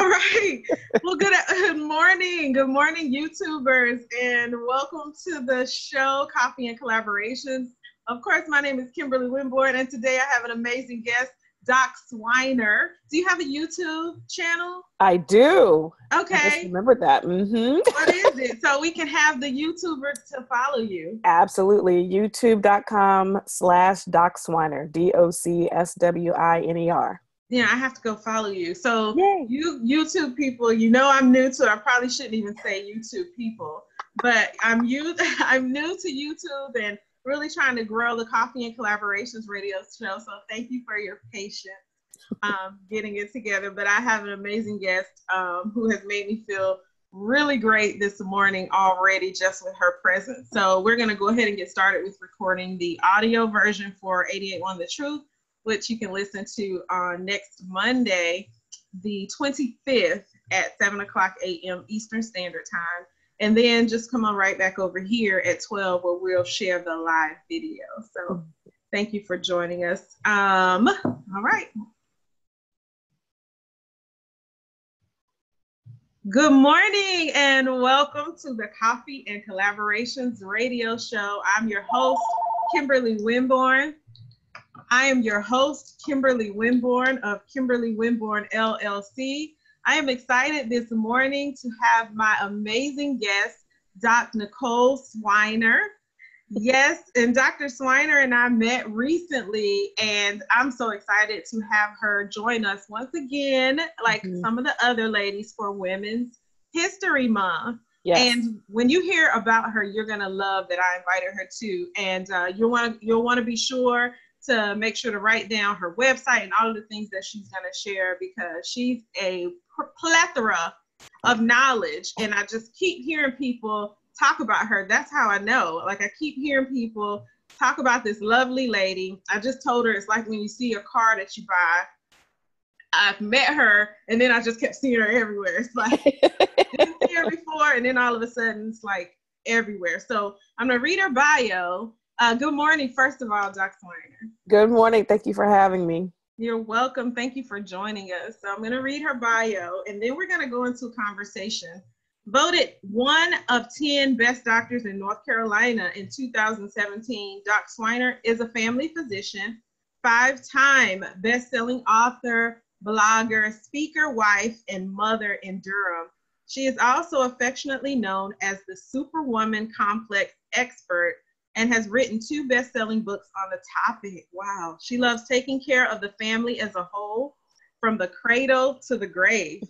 All right. Well, good morning. Good morning, YouTubers, and welcome to the show, Coffee and Collaborations. Of course, my name is Kimberly Winborn, and today I have an amazing guest, Doc Swiner. Do you have a YouTube channel? I do. Okay. I just remembered that. What is it? So we can have the YouTubers to follow you. Absolutely. YouTube.com/Doc Swiner, DOCSWINER. Yeah, I have to go follow you. So Yay. you YouTube people, you know I'm new to it. I probably shouldn't even say YouTube people, but I'm new to YouTube and really trying to grow the Coffee and Collaborations radio show. So thank you for your patience getting it together. But I have an amazing guest who has made me feel really great this morning already just with her presence. So we're going to go ahead and get started with recording the audio version for 88.1 The Truth, which you can listen to on next Monday, the 25th at 7:00 a.m. Eastern Standard Time. And then just come on right back over here at 12 where we'll share the live video. So thank you for joining us. All right. Good morning and welcome to the Coffee and Collaborations radio show. I'm your host, Kimberly Winborn. I am your host, Kimberly Winborn of Kimberly Winborn LLC. I am excited this morning to have my amazing guest, Dr. Nicole Swiner. Yes, and Dr. Swiner and I met recently, and I'm so excited to have her join us once again, like some of the other ladies for Women's History Month. Yes. And when you hear about her, you're gonna love that I invited her too. And you'll want to be sure to make sure to write down her website and all of the things that she's going to share, because she's a plethora of knowledge. And I just keep hearing people talk about her. That's how I know. Like, I keep hearing people talk about this lovely lady. I just told her it's like when you see a car that you buy. I've met her, and then I just kept seeing her everywhere. It's like, didn't see her before, and then all of a sudden it's like everywhere. So I'm going to read her bio. Good morning, first of all, Dr. Swiner. Good morning. Thank you for having me. You're welcome. Thank you for joining us. So I'm going to read her bio, and then we're going to go into a conversation. Voted 1 of 10 best doctors in North Carolina in 2017, Dr. Swiner is a family physician, 5-time best-selling author, blogger, speaker, wife, and mother in Durham. She is also affectionately known as the Superwoman Complex expert and has written 2 best-selling books on the topic. Wow. She loves taking care of the family as a whole, from the cradle to the grave.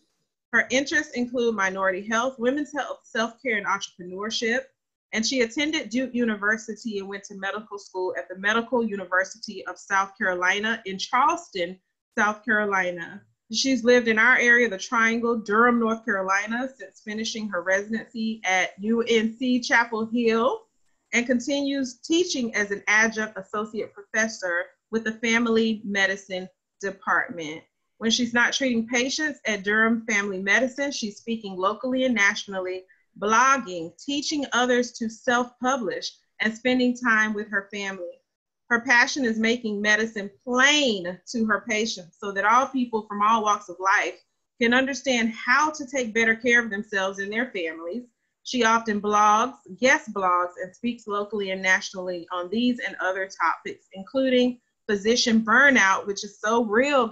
Her interests include minority health, women's health, self-care, and entrepreneurship. And she attended Duke University and went to medical school at the Medical University of South Carolina in Charleston, South Carolina. She's lived in our area, the Triangle, Durham, North Carolina, since finishing her residency at UNC-Chapel Hill, and continues teaching as an Adjunct Associate Professor with the Family Medicine Department. When she's not treating patients at Durham Family Medicine, she's speaking locally and nationally, blogging, teaching others to self-publish, and spending time with her family. Her passion is making medicine plain to her patients so that all people from all walks of life can understand how to take better care of themselves and their families. She often blogs, guest blogs, and speaks locally and nationally on these and other topics, including physician burnout, which is so real,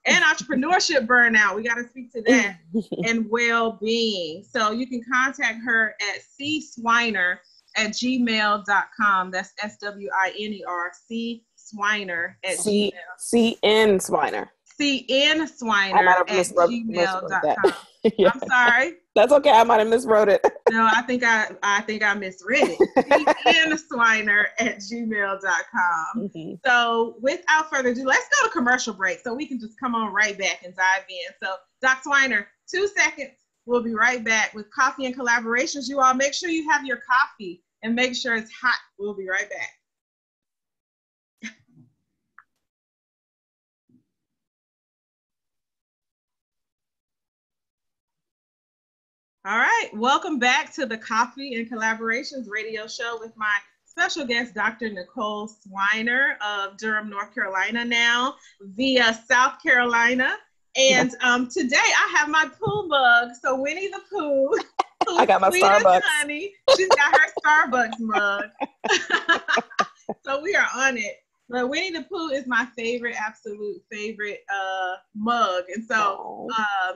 and entrepreneurship burnout. We got to speak to that, and well-being. So you can contact her at cswiner@gmail.com. That's SWINER, Swiner@gmail. CN Swiner. CNSwiner@gmail.com. Yeah. I'm sorry. That's okay. I might have miswrote it. No, I think I misread it. CNSwiner@gmail.com. So without further ado, let's go to commercial break so we can just come on right back and dive in. So Dr. Swiner, 2 seconds. We'll be right back with Coffee and Collaborations. You all make sure you have your coffee and make sure it's hot. We'll be right back. All right, welcome back to the Coffee and Collaborations radio show with my special guest, Dr. Nicole Swiner of Durham, North Carolina now via South Carolina. And today I have my Pooh mug. So Winnie the Pooh, I got my sweet Starbucks. as honey, she's got her Starbucks mug. So we are on it. But Winnie the Pooh is my absolute favorite mug. And so,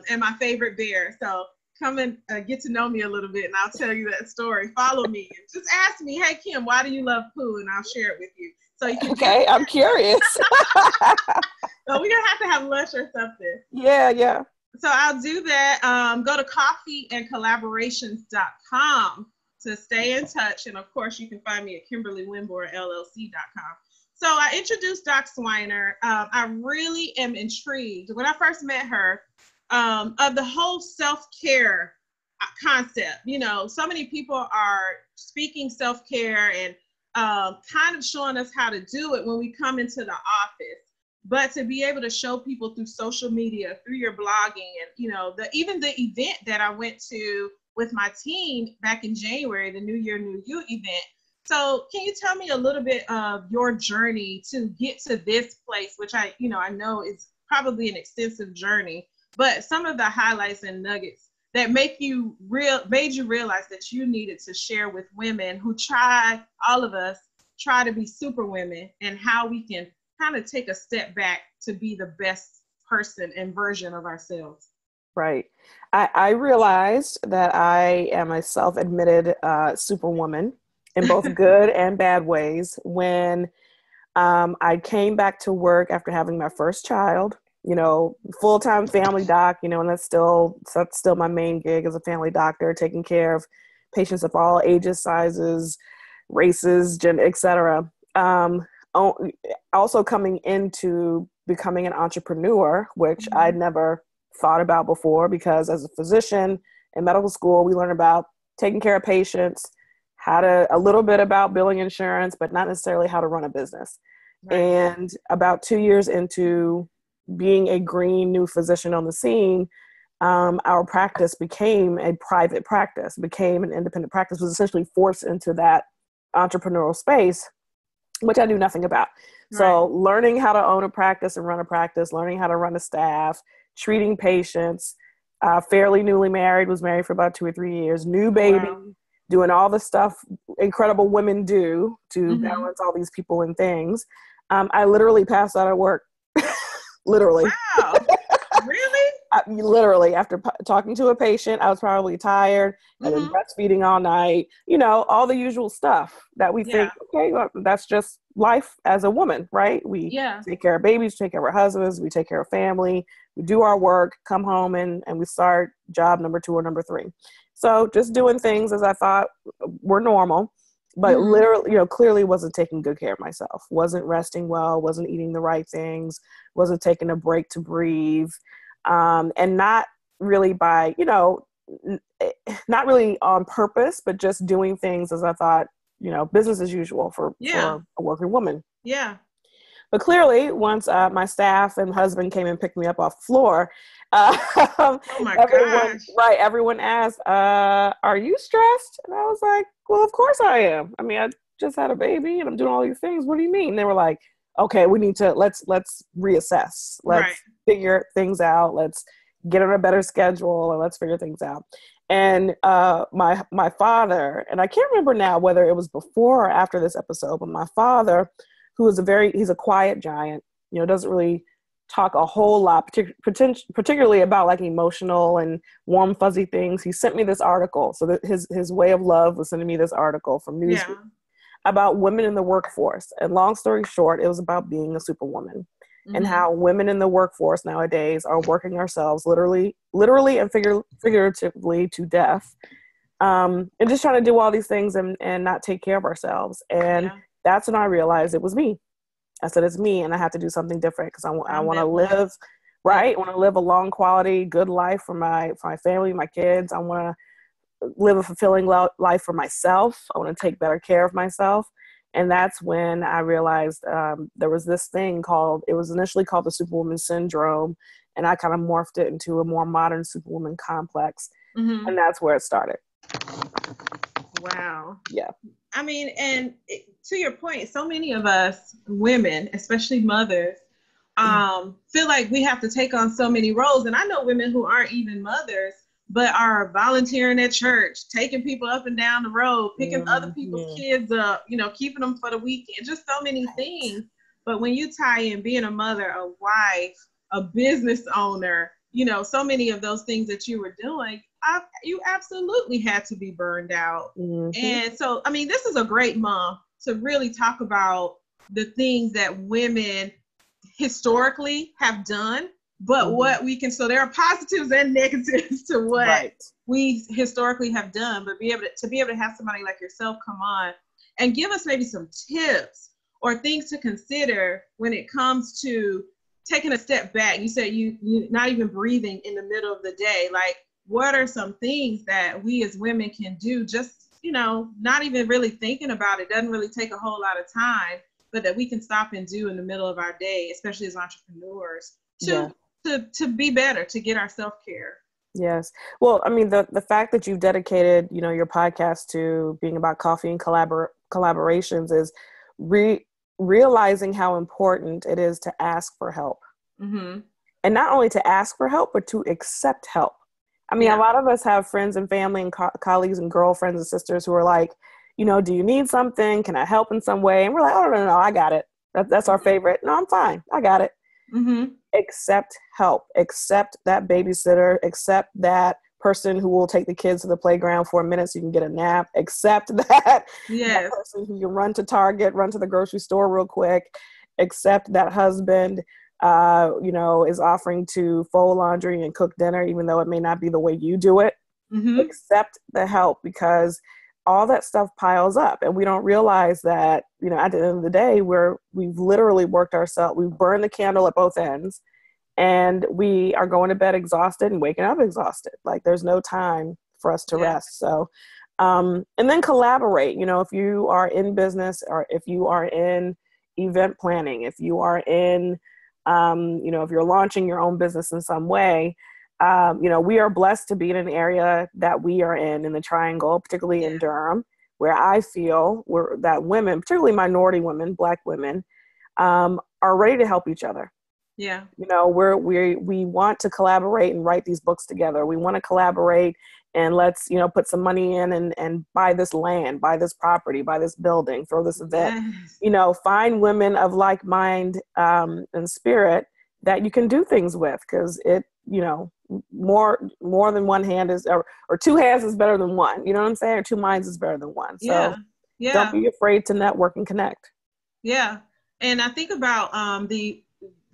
and my favorite bear. So come and get to know me a little bit and I'll tell you that story. Follow me and just ask me, hey, Kim, why do you love Pooh? And I'll share it with you. So you can I'm curious. So we're going to have lunch or something. Yeah. So I'll do that. Go to coffeeandcollaborations.com to stay in touch. And of course, you can find me at KimberlyWinbornLLC.com. So I introduced Doc Swiner. I really am intrigued when I first met her of the whole self-care concept. You know, so many people are speaking self-care and kind of showing us how to do it when we come into the office. But to be able to show people through social media, through your blogging, and you know, even the event that I went to with my team back in January, the New Year, New You event. So can you tell me a little bit of your journey to get to this place, which I know is probably an extensive journey, but some of the highlights and nuggets that made you realize that you needed to share with women who all of us try to be superwomen, and how we can kind of take a step back to be the best person and version of ourselves. Right. I realized that I am a self-admitted superwoman in both good and bad ways when I came back to work after having my first child, you know, full-time family doc, you know, and that's still my main gig as a family doctor, taking care of patients of all ages, sizes, races, gender, etc. Also coming into becoming an entrepreneur, which I'd never thought about before, because as a physician in medical school, we learn about taking care of patients, a little bit about billing insurance, but not necessarily how to run a business. Right. And about 2 years into being a green new physician on the scene, our practice became a private practice, became an independent practice, was essentially forced into that entrepreneurial space, which I knew nothing about. Right. So learning how to own a practice and run a practice, learning how to run a staff, treating patients, fairly newly married, was married for about 2 or 3 years, new baby, wow. Doing all the stuff incredible women do to balance all these people and things. I literally passed out at work. Literally. Wow. Really? Literally, after talking to a patient, I was probably tired. I've been breastfeeding all night, you know, all the usual stuff that we think, okay, well, that's just life as a woman, right? We take care of babies, take care of our husbands, we take care of family, we do our work, come home, and we start job number 2 or number 3. So just doing things as I thought were normal, but literally, you know, clearly wasn't taking good care of myself, wasn't resting well, wasn't eating the right things, wasn't taking a break to breathe. And not really by, you know, not really on purpose, but just doing things as I thought, you know, business as usual for a working woman. Yeah. But clearly, once my staff and husband came and picked me up off the floor, oh my gosh. Right, everyone asked, are you stressed? And I was like, well, of course I am. I mean, I just had a baby and I'm doing all these things. What do you mean? And they were like, okay, we need to, let's reassess. Let's figure things out. Let's get on a better schedule and let's figure things out. And my father, and I can't remember now whether it was before or after this episode, but my father, who is he's a quiet giant, you know, doesn't really talk a whole lot, particularly about like emotional and warm, fuzzy things. He sent me this article. So that his way of love was sending me this article from Newsweek about women in the workforce. And long story short, it was about being a superwoman and how women in the workforce nowadays are working ourselves literally and figuratively to death. And just trying to do all these things and not take care of ourselves. And that's when I realized it was me. I said, it's me, and I have to do something different because I want to live, right? I want to live a long, quality, good life for my family, my kids. I want to live a fulfilling life for myself. I want to take better care of myself. And that's when I realized there was this thing it was initially called the Superwoman Syndrome, and I kind of morphed it into a more modern Superwoman Complex. And that's where it started. Wow. Yeah. I mean, and to your point, so many of us women, especially mothers, feel like we have to take on so many roles. And I know women who aren't even mothers, but are volunteering at church, taking people up and down the road, picking other people's kids up, you know, keeping them for the weekend, just so many things. But when you tie in being a mother, a wife, a business owner, you know, so many of those things that you were doing, you absolutely had to be burned out. And so, I mean, this is a great month to really talk about the things that women historically have done, but what we can, so there are positives and negatives to what we historically have done, but be able to have somebody like yourself come on and give us maybe some tips or things to consider when it comes to taking a step back. You said you not even breathing in the middle of the day. Like, what are some things that we as women can do, just, you know, not even really thinking about it, doesn't really take a whole lot of time, but that we can stop and do in the middle of our day, especially as entrepreneurs, to be better, to get our self-care. Yes. Well, I mean, the fact that you've dedicated, you know, your podcast to being about coffee and collaborations is realizing how important it is to ask for help. And not only to ask for help, but to accept help. I mean, a lot of us have friends and family and colleagues and girlfriends and sisters who are like, you know, do you need something? Can I help in some way? And we're like, oh, no, I got it. That's our favorite. No, I'm fine. I got it. Accept help. Accept that babysitter. Accept that person who will take the kids to the playground for a minute so you can get a nap. Accept that, that person who can run to Target, run to the grocery store real quick. Accept that husband, you know, is offering to fold laundry and cook dinner, even though it may not be the way you do it. Accept the help, because all that stuff piles up, and we don't realize that, you know, at the end of the day, we've literally worked ourselves, we've burned the candle at both ends, and we are going to bed exhausted and waking up exhausted. Like, there's no time for us to rest. So, and then collaborate, you know, if you are in business, or if you are in event planning, if you are in, you know, if you're launching your own business in some way, you know, we are blessed to be in an area that we are in the Triangle, particularly in Durham, where I feel that women, particularly minority women, Black women, are ready to help each other. You know, we want to collaborate and write these books together. We want to collaborate and let's, you know, put some money in and buy this land, buy this property, buy this building, throw this event, you know, find women of like mind and spirit that you can do things with, because it, you know, more than one hand is, or two hands is better than one, you know what I'm saying? Or two minds is better than one. So don't be afraid to network and connect. And I think about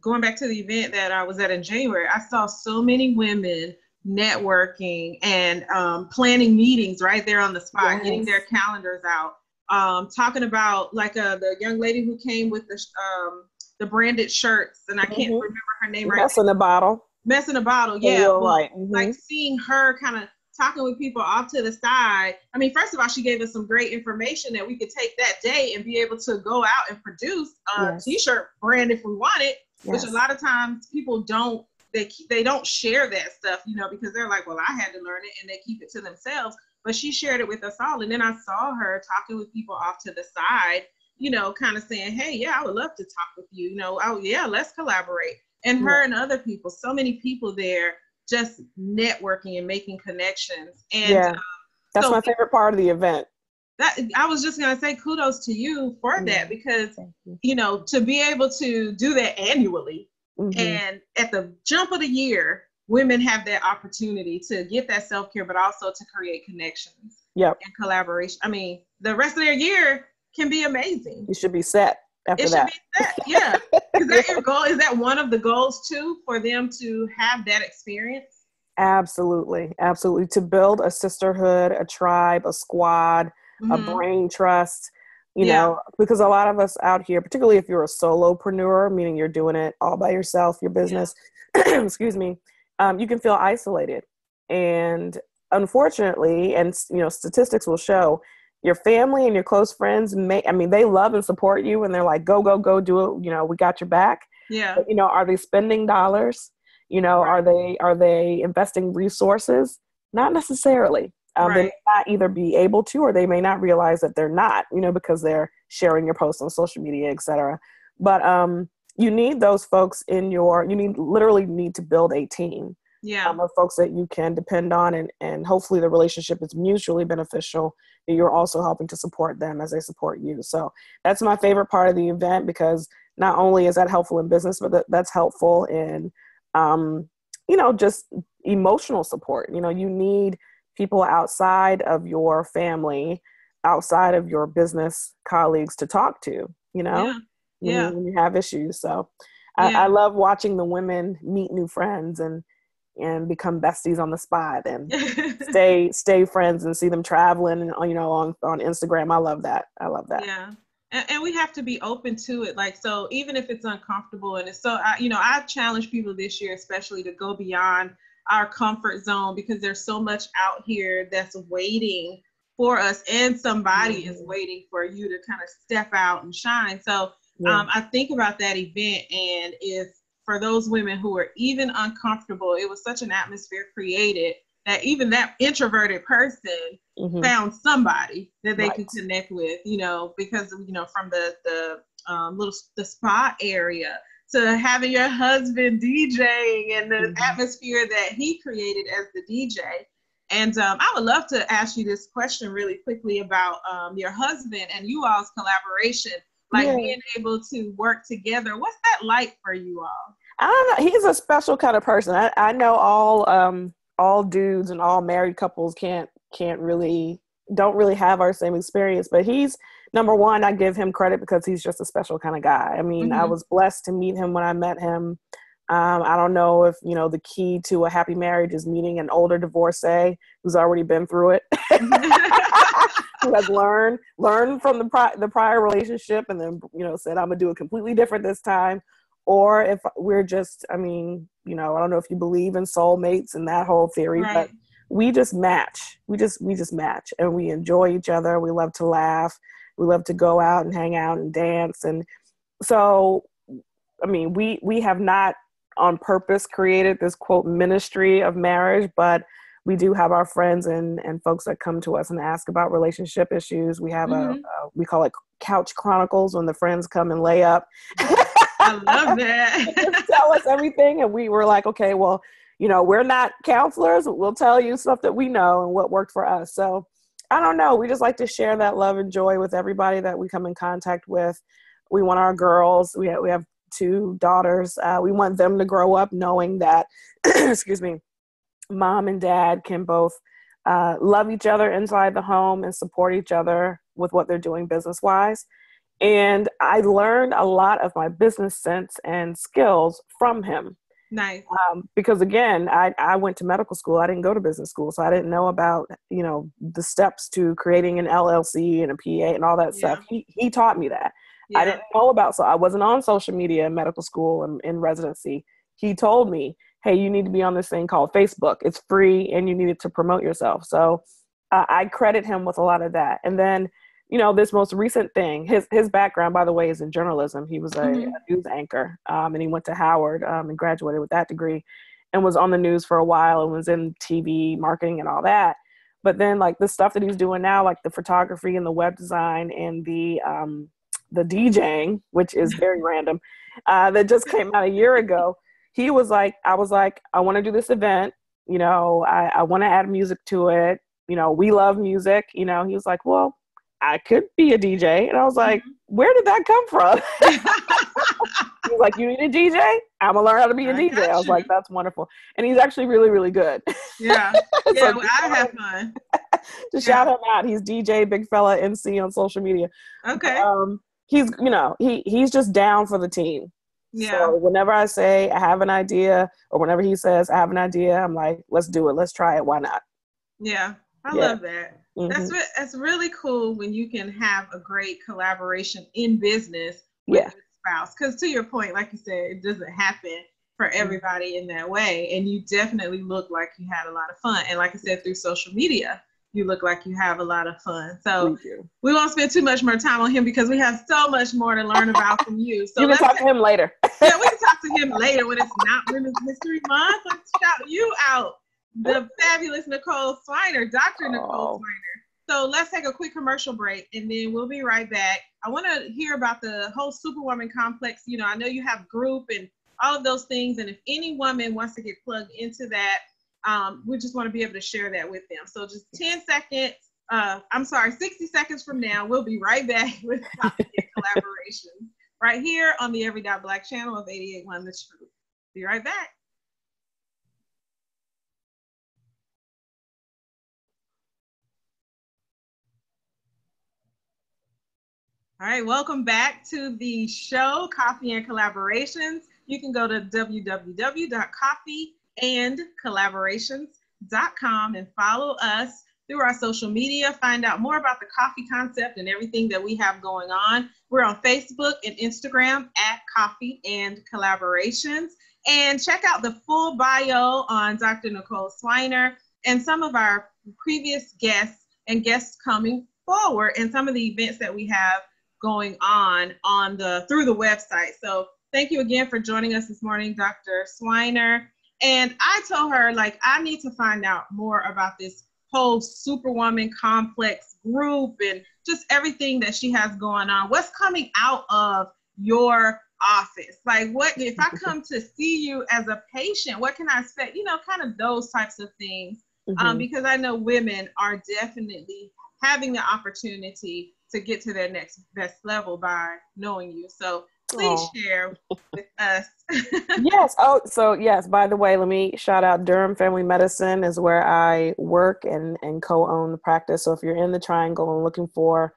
going back to the event that I was at in January, I saw so many women networking and planning meetings right there on the spot, getting their calendars out, talking about like the young lady who came with the branded shirts, and I can't remember her name right now. Mess in a bottle. Like seeing her kind of talking with people off to the side. I mean, first of all, she gave us some great information that we could take that day and be able to go out and produce a t-shirt brand if we wanted, which a lot of times people don't, they don't share that stuff, you know, because they're like, well, I had to learn it, and they keep it to themselves. But she shared it with us all. And then I saw her talking with people off to the side, you know, kind of saying, hey, yeah, I would love to talk with you. You know, oh, yeah, let's collaborate. And her and other people, so many people there just networking and making connections. And that's my favorite part of the event. That I was just going to say kudos to you for that, because, you know, to be able to do that annually and at the jump of the year, women have that opportunity to get that self-care, but also to create connections and collaboration. I mean, the rest of their year can be amazing. You should be set. After that. Should be set, Is that your goal? Is that one of the goals too, for them to have that experience? Absolutely. Absolutely. To build a sisterhood, a tribe, a squad, a brain trust, you know, because a lot of us out here, particularly if you're a solopreneur, meaning you're doing it all by yourself, your business, excuse me, you can feel isolated. And unfortunately, and, you know, statistics will show, your family and your close friends they love and support you, and they're like, go do it. You know, we got your back. But, you know, are they spending dollars? You know, are they investing resources? Not necessarily. They may not either be able to, or they may not realize that they're not, you know, because they're sharing your posts on social media, et cetera. But, you need those folks literally need to build a team. Yeah. Of folks that you can depend on, and hopefully the relationship is mutually beneficial, that you're also helping to support them as they support you. So that's my favorite part of the event, because not only is that helpful in business, but that's helpful in, just emotional support. You need people outside of your family, outside of your business colleagues to talk to, Yeah. when you have issues. So Yeah. I love watching the women meet new friends and become besties on the spot, and stay friends, and see them traveling, on Instagram. I love that. Yeah. And we have to be open to it. Like, so even if it's uncomfortable, and it's so, I challenge people this year, especially, to go beyond our comfort zone, because there's so much out here that's waiting for us, and somebody is waiting for you to kind of step out and shine. So I think about that event, and if for those women who are even uncomfortable, it was such an atmosphere created that even that introverted person found somebody that they could connect with, because, from the spa area to having your husband DJing, and the atmosphere that he created as the DJ. And I would love to ask you this question really quickly about your husband and you all's collaboration, being able to work together. What's that like for you all? I don't know. He's a special kind of person. I know all dudes and all married couples don't really have our same experience, but he's, number one, I give him credit because he's just a special kind of guy. I mean, I was blessed to meet him when I met him. I don't know if, the key to a happy marriage is meeting an older divorcee who's already been through it, who has learned from the prior relationship, and then, said, I'm gonna do it completely different this time. Or if we're just, I don't know if you believe in soulmates and that whole theory, but we just match. We just match, and we enjoy each other. We love to laugh. We love to go out and hang out and dance. And so, we have not on purpose created this, quote, ministry of marriage, but we do have our friends and folks that come to us and ask about relationship issues. We have we call it Couch Chronicles, when the friends come and lay up. I love that. Tell us everything. And we were like, okay, well, we're not counselors. We'll tell you stuff that we know and what worked for us. So I don't know. We just like to share that love and joy with everybody that we come in contact with. We want our girls. We have 2 daughters. We want them to grow up knowing that, excuse me, mom and dad can both love each other inside the home and support each other with what they're doing business-wise. And I learned a lot of my business sense and skills from him. Nice. Because again, I went to medical school. I didn't go to business school. So I didn't know about, the steps to creating an LLC and a PA and all that stuff. He taught me that. I didn't know about, so I wasn't on social media in medical school and in residency. He told me, hey, you need to be on this thing called Facebook. It's free and you need it to promote yourself. So I credit him with a lot of that. And then, this most recent thing, his background, by the way, is in journalism. He was a news anchor, and he went to Howard and graduated with that degree, and was on the news for a while and was in TV marketing and all that. But then, like, the stuff that he's doing now, like the photography and the web design and the DJing, which is very random, that just came out a year ago. He was like, I was like, I want to do this event. I want to add music to it. We love music. He was like, well, I could be a DJ. And I was like, where did that come from? He was like, you need a DJ? I'm going to learn how to be a DJ. I was like, that's wonderful. And he's actually really, really good. Yeah. Yeah, so, I have fun. To shout him out. He's DJ, big fella, MC on social media. Okay. He's, he's just down for the team. Yeah. So whenever I say I have an idea, or whenever he says I have an idea, I'm like, let's do it. Let's try it. Why not? Yeah. I love that. That's really cool when you can have a great collaboration in business with your spouse. Because to your point, like you said, it doesn't happen for everybody in that way. And you definitely look like you had a lot of fun. And like I said, through social media, you look like you have a lot of fun. So we won't spend too much more time on him because we have so much more to learn about from you. So you can talk to him later. Yeah, we can talk to him later when it's not Women's History Month. Let's shout you out. The fabulous Nicole Swiner, Dr. Nicole Swiner. So let's take a quick commercial break and then we'll be right back. I want to hear about the whole Superwoman Complex. You know, I know you have group and all of those things. And if any woman wants to get plugged into that, we just want to be able to share that with them. So just 60 seconds from now, we'll be right back with Coffee and Collaboration right here on the Every Black channel of 88.1 The Truth. Be right back. All right, welcome back to the show, Coffee and Collaborations. You can go to www.coffeeandcollaborations.com and follow us through our social media. Find out more about the coffee concept and everything that we have going on. We're on Facebook and Instagram at Coffee and Collaborations. And check out the full bio on Dr. Nicole Swiner and some of our previous guests and guests coming forward and some of the events that we have going on through the website. So thank you again for joining us this morning, Dr. Swiner. And I told her, like, I need to find out more about this whole Superwoman Complex group and just everything that she has going on. What's coming out of your office? Like, what if I come to see you as a patient, what can I expect? You know, kind of those types of things. Because I know women are definitely having the opportunity to get to their next best level by knowing you. So please share with us. Yes. Oh, so yes, by the way, let me shout out Durham Family Medicine is where I work and co-own the practice. So if you're in the Triangle and looking for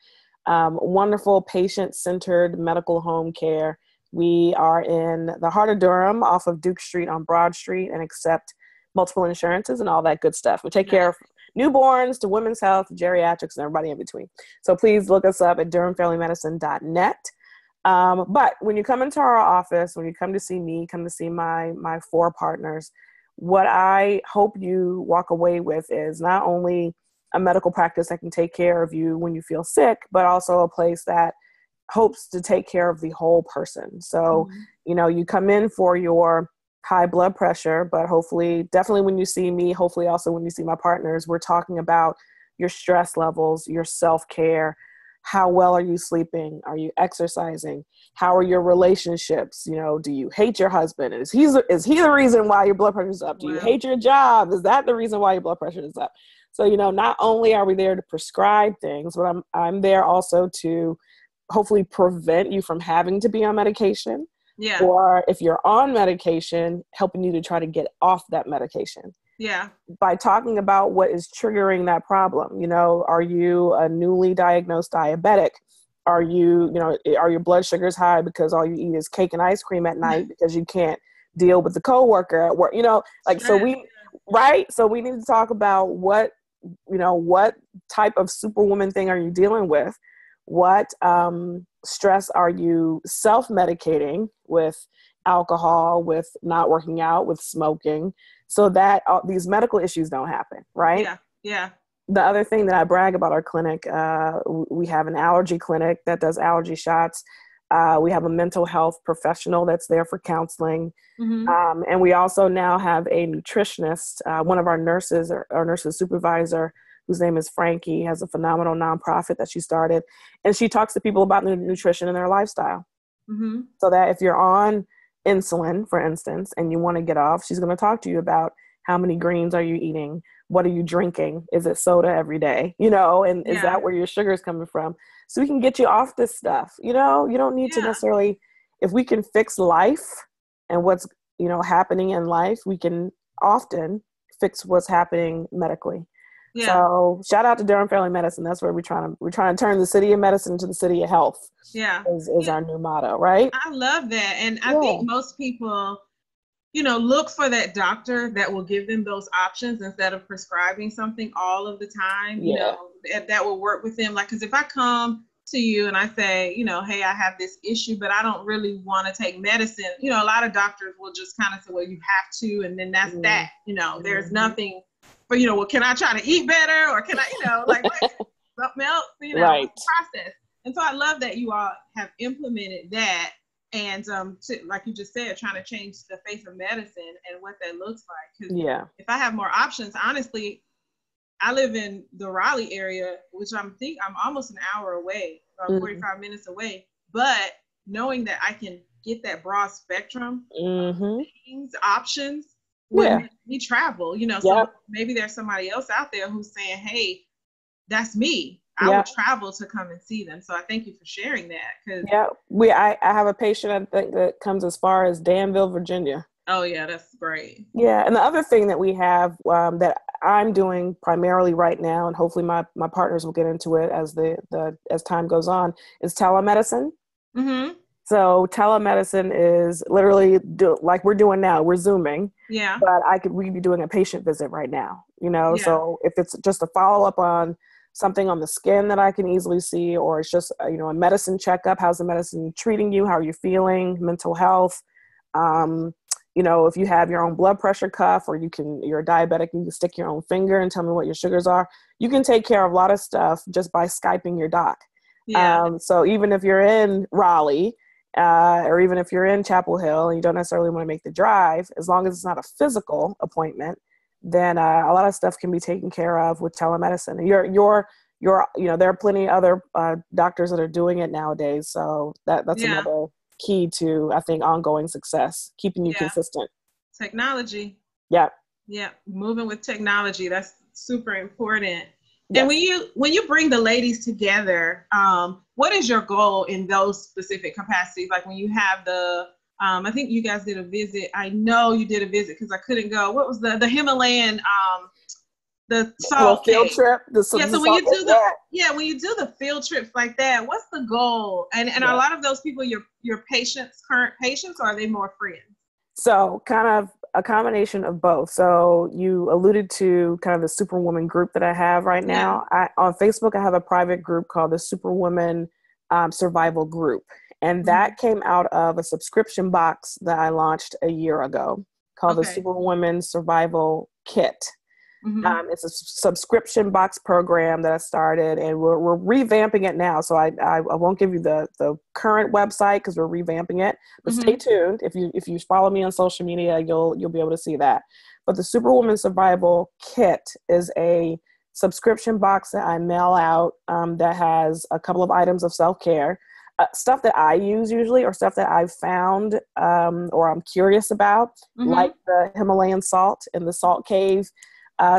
wonderful patient-centered medical home care, we are in the heart of Durham off of Duke Street on Broad Street and accept multiple insurances and all that good stuff. We take care of newborns to women's health, geriatrics, and everybody in between. So please look us up at durhamfamilymedicine.net. But when you come into our office, when you come to see me, come to see my 4 partners, what I hope you walk away with is not only a medical practice that can take care of you when you feel sick, but also a place that hopes to take care of the whole person. So, you know, you come in for your high blood pressure, but hopefully, definitely when you see me, hopefully also when you see my partners, we're talking about your stress levels, your self-care. How well are you sleeping? Are you exercising? How are your relationships? You know, do you hate your husband? Is he the reason why your blood pressure is up? Do you hate your job? Is that the reason why your blood pressure is up? So, you know, not only are we there to prescribe things, but I'm there also to hopefully prevent you from having to be on medication. Yeah. Or if you're on medication, helping you to try to get off that medication. Yeah. By talking about what is triggering that problem. You know, are you a newly diagnosed diabetic? Are your blood sugars high because all you eat is cake and ice cream at night because you can't deal with the coworker at work? You know, like, so we need to talk about what type of superwoman thing are you dealing with? What stress are you self-medicating with alcohol, with not working out, with smoking, so that these medical issues don't happen, right? Yeah, yeah. The other thing that I brag about our clinic, we have an allergy clinic that does allergy shots. We have a mental health professional that's there for counseling. And we also now have a nutritionist, one of our nurses, or our nurses supervisor, whose name is Frankie, has a phenomenal nonprofit that she started. And she talks to people about nutrition and their lifestyle. So that if you're on insulin, for instance, and you want to get off, she's going to talk to you about how many greens are you eating? What are you drinking? Is it soda every day? You know, and is that where your sugar is coming from? So we can get you off this stuff. You know, you don't need to necessarily, if we can fix life and what's, you know, happening in life, we can often fix what's happening medically. Yeah. So shout out to Durham Family Medicine. That's where we're trying to turn the city of medicine to the city of health. Yeah. Is our new motto, right? I love that. And I think most people, you know, look for that doctor that will give them those options instead of prescribing something all of the time, you know, that will work with them. Like, because if I come to you and I say, you know, hey, I have this issue, but I don't really want to take medicine. You know, a lot of doctors will just kind of say, well, you have to, and then that's that, you know, there's nothing. But, you know, well, can I try to eat better, or can I, you know, like something else, you know, process. And so I love that you all have implemented that. And like you just said, trying to change the face of medicine and what that looks like. Because if I have more options, honestly, I live in the Raleigh area, which I'm almost an hour away, or 45 minutes away. But knowing that I can get that broad spectrum of things, options, would make me travel, you know. So maybe there's somebody else out there who's saying, hey, that's me. I would travel to come and see them. So I thank you for sharing that. I have a patient, I think, that comes as far as Danville, Virginia. Oh yeah, that's great. Yeah, and the other thing that we have that I'm doing primarily right now, and hopefully my partners will get into it as as time goes on, is telemedicine. Mm-hmm. So telemedicine is literally like we're doing now. We're Zooming. Yeah. But we'd be doing a patient visit right now. You know, so if it's just a follow up on something on the skin that I can easily see, or it's just a medicine checkup. How's the medicine treating you? How are you feeling? Mental health. If you have your own blood pressure cuff, or you're a diabetic, you can stick your own finger and tell me what your sugars are. You can take care of a lot of stuff just by Skyping your doc. Yeah. So even if you're in Raleigh, or even if you're in Chapel Hill and you don't necessarily want to make the drive, as long as it's not a physical appointment, then a lot of stuff can be taken care of with telemedicine. And there are plenty of other doctors that are doing it nowadays. So that's another key to, I think, ongoing success, keeping you consistent. Technology. Yeah. Yeah. Moving with technology. That's super important. Yes. And when you bring the ladies together, what is your goal in those specific capacities? Like when you have I think you guys did a visit. I know you did a visit because I couldn't go. What was the Himalayan, the salt field trip? So when you do the field trips like that, what's the goal? And are a lot of those people your patients, current patients, or are they more friends? So kind of a combination of both. So you alluded to kind of the Superwoman group that I have right now. On Facebook, I have a private group called the Superwoman Survival Group. And that came out of a subscription box that I launched a year ago called the Superwoman Survival Kit. Mm-hmm. It's a subscription box program that I started, and we're revamping it now. So I won't give you the current website because we're revamping it, but stay tuned. If you follow me on social media, you'll be able to see that. But the Superwoman Survival Kit is a subscription box that I mail out that has a couple of items of self-care. Stuff that I use usually, or stuff that I've found or I'm curious about, like the Himalayan salt and the salt cave,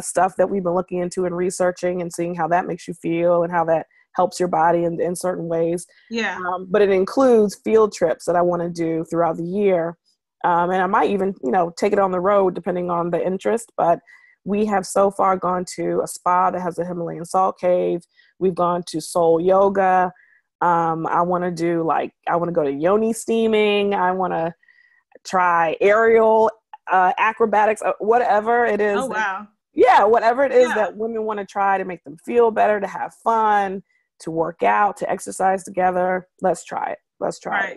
stuff that we've been looking into and researching and seeing how that makes you feel and how that helps your body in certain ways. Yeah. But it includes field trips that I want to do throughout the year. And I might even, take it on the road depending on the interest. But we have so far gone to a spa that has a Himalayan salt cave. We've gone to soul yoga. I want to go to yoni steaming. I want to try aerial acrobatics, whatever it is. Oh, wow. Whatever it is that women want to try to make them feel better, to have fun, to work out, to exercise together. Let's try it.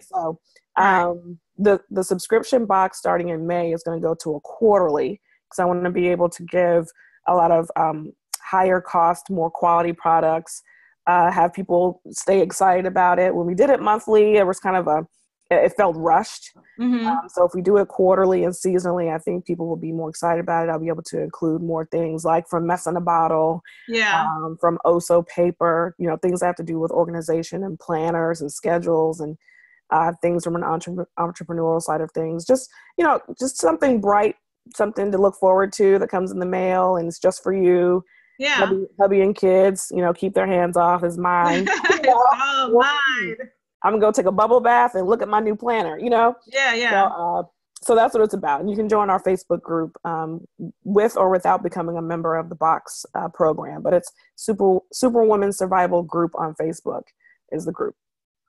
So the subscription box starting in May is going to go to a quarterly, because I want to be able to give a lot of higher cost, more quality products, have people stay excited about it. When we did it monthly, it was kind of it felt rushed. Mm-hmm. So if we do it quarterly and seasonally, I think people will be more excited about it. I'll be able to include more things like from Mess in a Bottle, from Oso paper, things that have to do with organization and planners and schedules and things from an entrepreneurial side of things. Just something bright, something to look forward to that comes in the mail and it's just for you. Yeah. Hubby and kids, keep their hands off. It's mine. It's all mine. I'm going to go take a bubble bath and look at my new planner, Yeah. So that's what it's about. And you can join our Facebook group with or without becoming a member of the box program. But it's Superwoman Survival Group on Facebook is the group.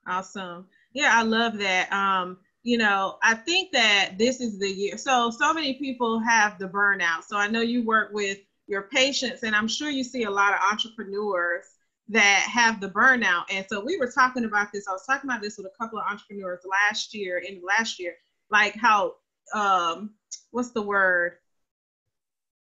Awesome. Yeah, I love that. I think that this is the year. So many people have the burnout. So I know you work with your patients, and I'm sure you see a lot of entrepreneurs that have the burnout. And so we were talking about this. I was talking about this with a couple of entrepreneurs last year, like how, what's the word?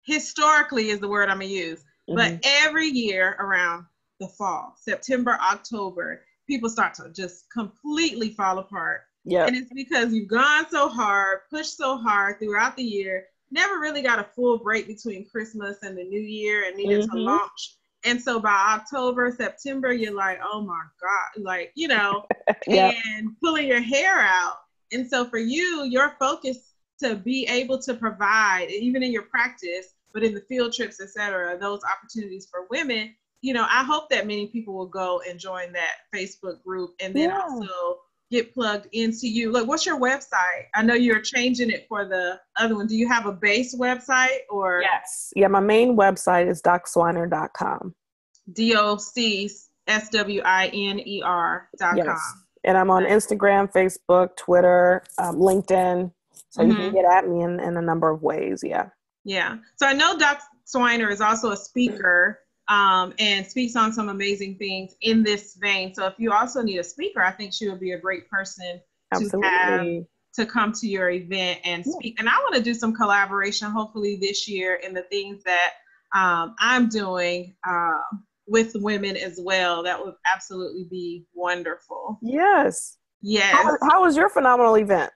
Historically is the word I'm going to use. Mm-hmm. But every year around the fall, September, October, people start to just completely fall apart. Yeah. And it's because you've gone so hard, pushed so hard throughout the year. never really got a full break between Christmas and the New Year and needed to launch. And so by October, September, you're like, oh my God, like, you know, Yep. and pulling your hair out. And so for you, your focus to be able to provide, even in your practice, but in the field trips, et cetera, those opportunities for women, you know, I hope that many people will go and join that Facebook group and then also get plugged into you. Look, what's your website? I know you're changing it for the other one. Do you have a base website or? Yes. Yeah, my main website is DocSwiner.com. DocSwiner.com. Yes. And I'm on Instagram, Facebook, Twitter, LinkedIn. So you can get at me in a number of ways. Yeah. Yeah. So I know Doc Swiner is also a speaker and speaks on some amazing things in this vein. So if you also need a speaker, I think she would be a great person to have to come to your event and speak. And I want to do some collaboration, hopefully this year, in the things that I'm doing with women as well. That would absolutely be wonderful. Yes. Yes. How was your phenomenal event?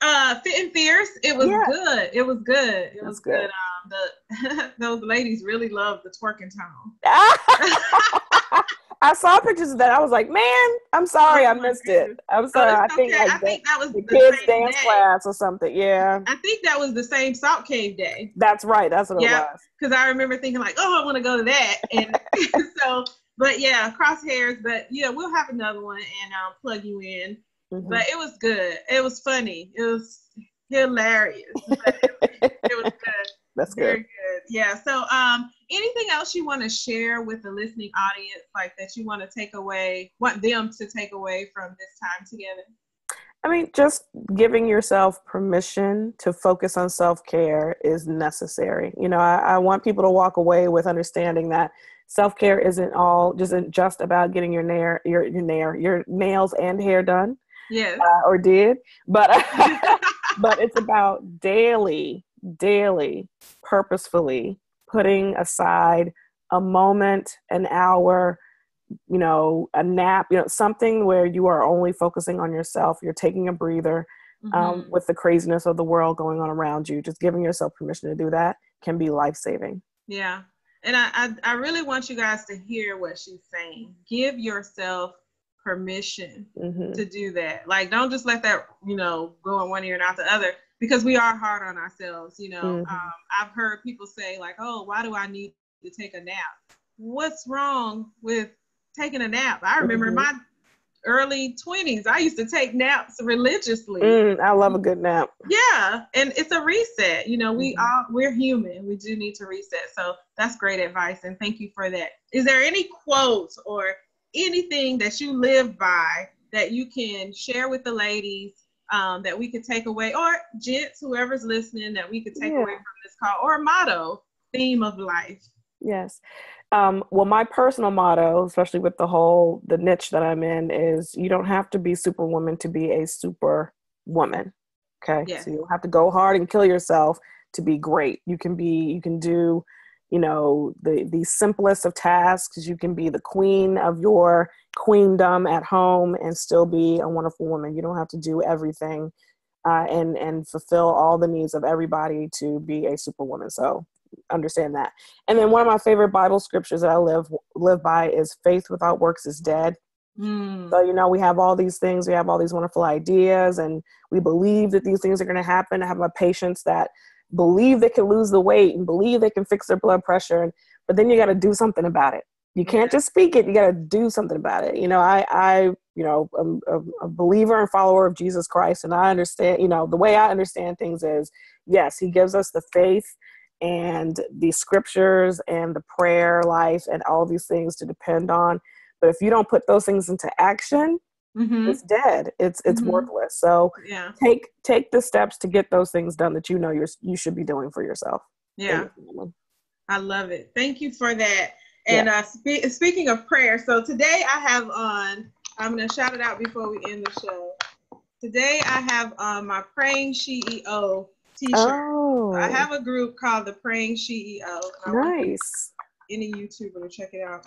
Fit and Fierce. It was good. It was good. It was good. Those ladies really loved the twerking tone. I saw pictures of that. I was like, man, I'm sorry, I missed it. I'm sorry. I think that was the kids' dance class or something. Yeah. I think that was the same Salt Cave day. That's right. That's what it was. Because I remember thinking like, oh, I want to go to that. And so, but yeah, crosshairs. But yeah, we'll have another one and I'll plug you in. But it was good. It was funny. It was hilarious. But it was good. That's good. Very good. Yeah. So anything else you want to share with the listening audience, like that you want them to take away from this time together? I mean, just giving yourself permission to focus on self-care is necessary. You know, I want people to walk away with understanding that self-care isn't just about getting your nails and hair done. Yes. Or did, but but it's about daily, purposefully putting aside a moment, an hour, you know, a nap, you know, something where you are only focusing on yourself. You're taking a breather with the craziness of the world going on around you. Just giving yourself permission to do that can be life-saving. Yeah. And I really want you guys to hear what she's saying. Give yourself permission to do that. Like, don't just let that, you know, go in one ear and out the other, because we are hard on ourselves, you know. I've heard people say like, oh, why do I need to take a nap? What's wrong with taking a nap? I remember in my early 20s, I used to take naps religiously. I love a good nap. Yeah. And it's a reset. You know, we're human. We do need to reset. So that's great advice. And thank you for that. Is there any quotes or anything that you live by that you can share with the ladies that we could take away, or gents, whoever's listening, that we could take away from this call, or a motto, theme of life? Yes. Well, my personal motto, especially with the niche that I'm in, is you don't have to be Superwoman to be a superwoman. Okay. Yes. So you don't have to go hard and kill yourself to be great. You can do, you know, the simplest of tasks. You can be the queen of your queendom at home and still be a wonderful woman. You don't have to do everything and fulfill all the needs of everybody to be a superwoman. So understand that. And then one of my favorite Bible scriptures that I live by is faith without works is dead. So, you know, we have all these things, we have all these wonderful ideas, and we believe that these things are going to happen. I have my patients that believe they can lose the weight and believe they can fix their blood pressure. But then you got to do something about it. You can't just speak it. You got to do something about it. You know, I'm a believer and follower of Jesus Christ. And I understand, you know, the way I understand things is, yes, he gives us the faith and the scriptures and the prayer life and all these things to depend on. But if you don't put those things into action, it's dead. It's worthless. So take the steps to get those things done that you know you should be doing for yourself. Yeah. I love it. Thank you for that. And speaking of prayer, so today I have on, I'm going to shout it out before we end the show. Today I have on my Praying CEO t-shirt. Oh. I have a group called the Praying CEO. Nice. Any YouTuber to check it out.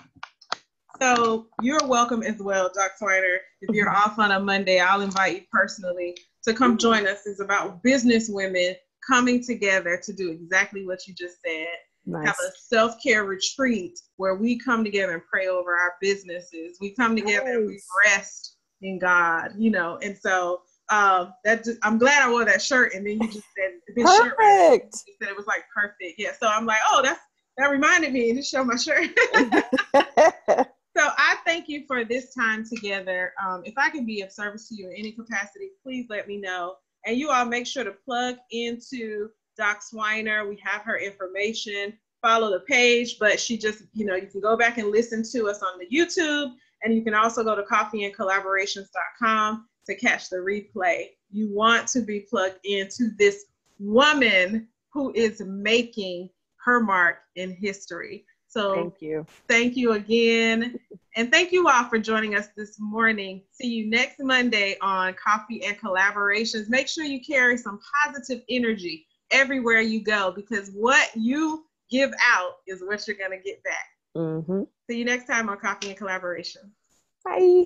So you're welcome as well, Doc Swiner. If you're off on a Monday, I'll invite you personally to come join us. It's about business women coming together to do exactly what you just said. Nice. Have a self-care retreat where we come together and pray over our businesses. We come together and we rest in God, you know. And so I'm glad I wore that shirt, and then you just said this perfect. Shirt, you said it was like perfect. Yeah. So I'm like, oh, that reminded me to show my shirt. So I thank you for this time together. If I can be of service to you in any capacity, please let me know. And you all make sure to plug into Doc Swiner. We have her information. Follow the page, but she just, you know, you can go back and listen to us on the YouTube, and you can also go to coffeeandcollaborations.com to catch the replay. You want to be plugged into this woman who is making her mark in history. So thank you again. And thank you all for joining us this morning. See you next Monday on Coffee and Collaborations. Make sure you carry some positive energy everywhere you go, because what you give out is what you're going to get back. See you next time on Coffee and Collaborations. Bye.